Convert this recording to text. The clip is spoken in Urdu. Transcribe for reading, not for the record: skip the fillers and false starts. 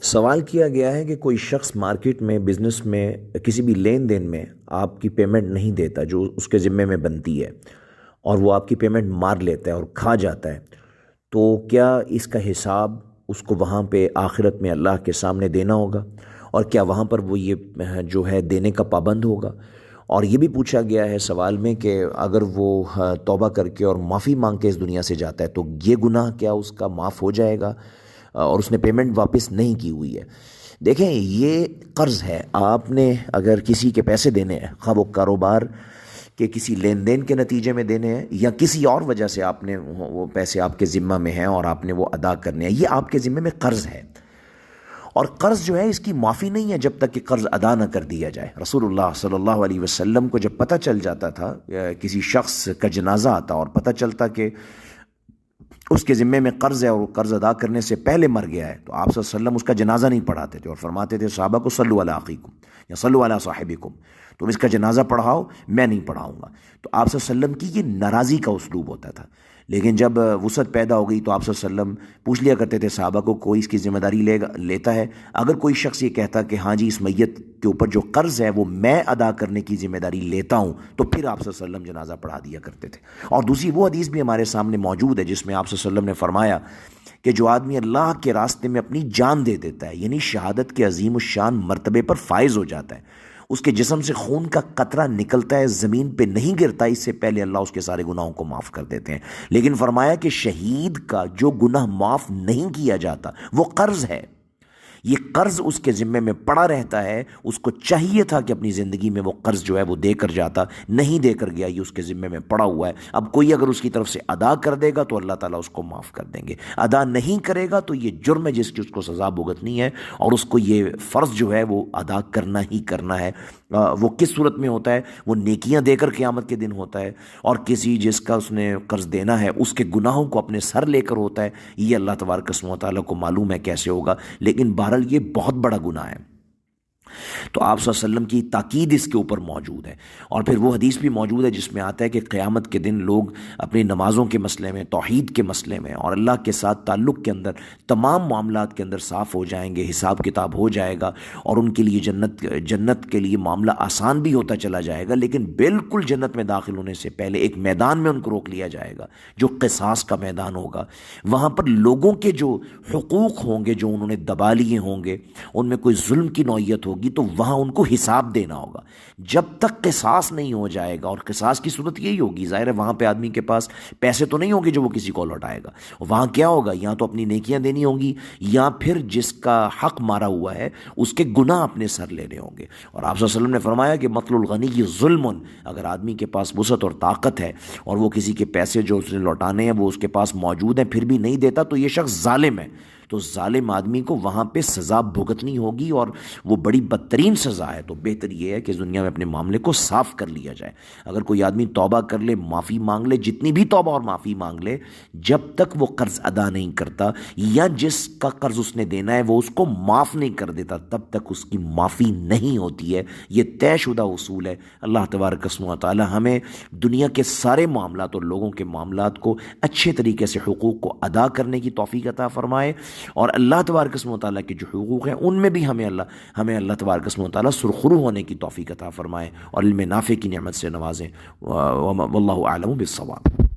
سوال کیا گیا ہے کہ کوئی شخص مارکیٹ میں، بزنس میں، کسی بھی لین دین میں آپ کی پیمنٹ نہیں دیتا جو اس کے ذمے میں بنتی ہے، اور وہ آپ کی پیمنٹ مار لیتا ہے اور کھا جاتا ہے، تو کیا اس کا حساب اس کو وہاں پہ آخرت میں اللہ کے سامنے دینا ہوگا؟ اور کیا وہاں پر وہ یہ جو ہے دینے کا پابند ہوگا؟ اور یہ بھی پوچھا گیا ہے سوال میں کہ اگر وہ توبہ کر کے اور معافی مانگ کے اس دنیا سے جاتا ہے تو یہ گناہ کیا اس کا معاف ہو جائے گا، اور اس نے پیمنٹ واپس نہیں کی ہوئی ہے؟ دیکھیں، یہ قرض ہے. آپ نے اگر کسی کے پیسے دینے ہیں، خواہ وہ کاروبار کے کسی لین دین کے نتیجے میں دینے ہیں یا کسی اور وجہ سے آپ نے وہ پیسے آپ کے ذمہ میں ہیں اور آپ نے وہ ادا کرنے ہیں، یہ آپ کے ذمہ میں قرض ہے. اور قرض جو ہے اس کی معافی نہیں ہے جب تک کہ قرض ادا نہ کر دیا جائے. رسول اللہ صلی اللہ علیہ وسلم کو جب پتہ چل جاتا تھا، کسی شخص کا جنازہ آتا اور پتہ چلتا کہ اس کے ذمے میں قرض ہے اور وہ قرض ادا کرنے سے پہلے مر گیا ہے، تو آپ صلی اللہ علیہ وسلم اس کا جنازہ نہیں پڑھاتے تھے اور فرماتے تھے صحابہ کو صلوا علی اخیکم یا صلوا علی صاحبکم، تم اس کا جنازہ پڑھاؤ، میں نہیں پڑھاؤں گا. تو آپ صلی اللہ علیہ وسلم کی یہ ناراضی کا اسلوب ہوتا تھا. لیکن جب وسعت پیدا ہو گئی تو آپ صلی اللہ علیہ وسلم پوچھ لیا کرتے تھے صحابہ کو، کوئی اس کی ذمہ داری لیتا ہے؟ اگر کوئی شخص یہ کہتا کہ ہاں جی اس میت کے اوپر جو قرض ہے وہ میں ادا کرنے کی ذمہ داری لیتا ہوں، تو پھر آپ صلی اللہ علیہ وسلم جنازہ پڑھا دیا کرتے تھے. اور دوسری وہ حدیث بھی ہمارے سامنے موجود ہے جس میں آپ صلی اللہ علیہ وسلم نے فرمایا کہ جو آدمی اللہ کے راستے میں اپنی جان دے دیتا ہے، یعنی شہادت کے عظیم الشان مرتبے پر فائز ہو جاتا ہے، اس کے جسم سے خون کا قطرہ نکلتا ہے، زمین پہ نہیں گرتا، اس سے پہلے اللہ اس کے سارے گناہوں کو معاف کر دیتے ہیں. لیکن فرمایا کہ شہید کا جو گناہ معاف نہیں کیا جاتا وہ قرض ہے. یہ قرض اس کے ذمے میں پڑا رہتا ہے. اس کو چاہیے تھا کہ اپنی زندگی میں وہ قرض جو ہے وہ دے کر جاتا، نہیں دے کر گیا، یہ اس کے ذمے میں پڑا ہوا ہے. اب کوئی اگر اس کی طرف سے ادا کر دے گا تو اللہ تعالیٰ اس کو معاف کر دیں گے، ادا نہیں کرے گا تو یہ جرم ہے جس کی اس کو سزا بھگتنی ہے، اور اس کو یہ فرض جو ہے وہ ادا کرنا ہی کرنا ہے. وہ کس صورت میں ہوتا ہے؟ وہ نیکیاں دے کر قیامت کے دن ہوتا ہے، اور کسی جس کا اس نے قرض دینا ہے اس کے گناہوں کو اپنے سر لے کر ہوتا ہے. یہ اللہ تبارک و تعالیٰ کو معلوم ہے کیسے ہوگا، لیکن بہرحال یہ بہت بڑا گناہ ہے. تو آپ صلی اللہ علیہ وسلم کی تاکید اس کے اوپر موجود ہے. اور پھر وہ حدیث بھی موجود ہے جس میں آتا ہے کہ قیامت کے دن لوگ اپنی نمازوں کے مسئلے میں، توحید کے مسئلے میں اور اللہ کے ساتھ تعلق کے اندر تمام معاملات کے اندر صاف ہو جائیں گے، حساب کتاب ہو جائے گا، اور ان کے لیے جنت کے لیے معاملہ آسان بھی ہوتا چلا جائے گا. لیکن بالکل جنت میں داخل ہونے سے پہلے ایک میدان میں ان کو روک لیا جائے گا جو قصاص کا میدان ہوگا. وہاں پر لوگوں کے جو حقوق ہوں گے جو انہوں نے دبا لیے ہوں گے، ان میں کوئی ظلم کی نوعیت ہوگی تو وہاں ان کو حساب دینا ہوگا. جب تک قصاص نہیں ہو جائے گا، اور قصاص کی صورت یہی ہوگی، ظاہر ہے وہاں پہ آدمی کے پاس پیسے تو نہیں ہوں گے جو وہ کسی کو لوٹائے گا. وہاں کیا ہوگا؟ یا تو اپنی نیکیاں دینی ہوں گی، یا پھر جس کا حق مارا ہوا ہے اس کے گناہ اپنے سر لینے ہوں گے. اور آپ صلی اللہ علیہ وسلم نے فرمایا کہ مطل الغنی ظلم، اگر آدمی کے پاس وسعت اور طاقت ہے اور وہ کسی کے پیسے جو اس نے لوٹانے ہیں وہ اس کے پاس موجود ہیں پھر بھی نہیں دیتا، تو یہ شخص ظالم ہے. تو ظالم آدمی کو وہاں پہ سزا بھگتنی ہوگی، اور وہ بڑی بدترین سزا ہے. تو بہتر یہ ہے کہ اس دنیا میں اپنے معاملے کو صاف کر لیا جائے. اگر کوئی آدمی توبہ کر لے، معافی مانگ لے، جتنی بھی توبہ اور معافی مانگ لے، جب تک وہ قرض ادا نہیں کرتا یا جس کا قرض اس نے دینا ہے وہ اس کو معاف نہیں کر دیتا، تب تک اس کی معافی نہیں ہوتی ہے. یہ طے شدہ اصول ہے. اللہ تبارک و تعالی ہمیں دنیا کے سارے معاملات اور لوگوں کے معاملات کو اچھے طریقے سے حقوق کو ادا کرنے کی توفیق عطا فرمائے، اور اللہ تبارک و تعالیٰ کے جو حقوق ہیں ان میں بھی ہمیں اللہ تبارک و تعالیٰ سرخرو ہونے کی توفیق عطا فرمائے اور علم نافع کی نعمت سے نوازیں. واللہ اعلم بالصواب.